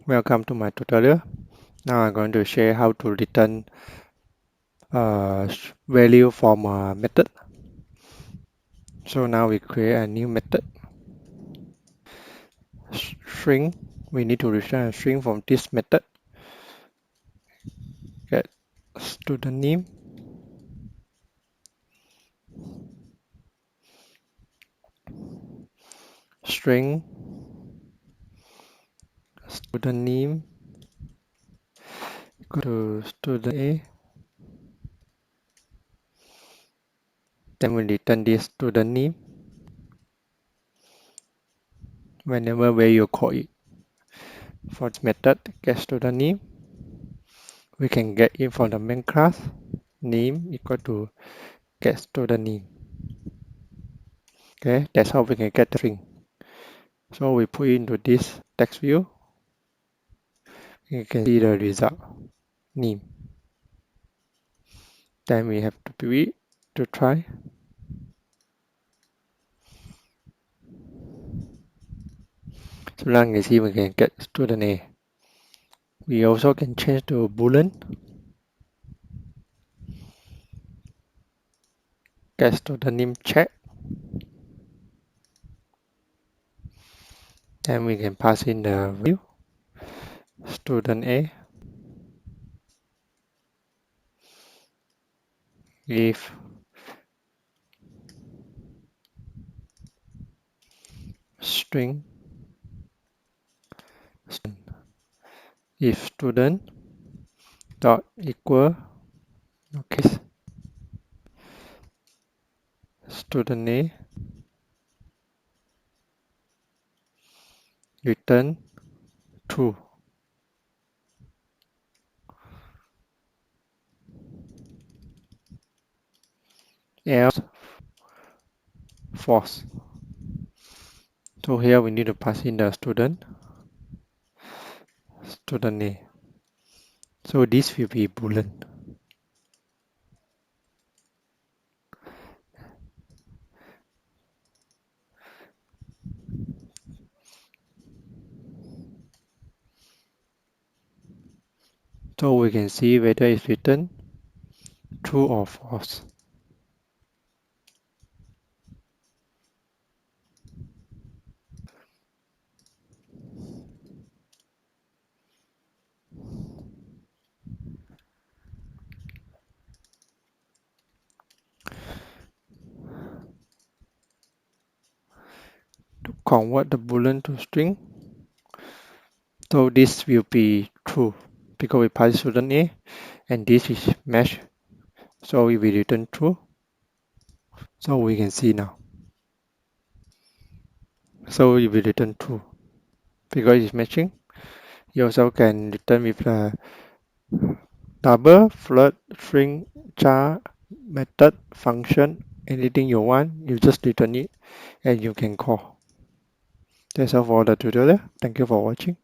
Welcome to my tutorial. Now I'm going to share how to return value from a method. So now we create a new method. String. We need to return a string from this method. Get student name. String. Student name. Go to student A. Then we return this student name whenever where you call it. For this method, get student name. We can get it from the main class. Name equal to get student name. Okay, that's how we can get the string. So we put into this text view. You can see the result, name. Then we have to pivot to try. So now you can see we can get student A. We also can change to Boolean. Get student name check. Then we can pass in the value student A. If string if student dot equal case student A return true. Else false. So here we need to pass in the student A. So this will be Boolean. So we can see whether it's written true or false. To convert the boolean to string, so this will be true because we pass student A and this is match, so we will return true. So we can see now. So we will return true because it's matching. You also can return with a double, float, string, char, method, function, anything you want, you just return it and you can call. That's all for the tutorial. Thank you for watching.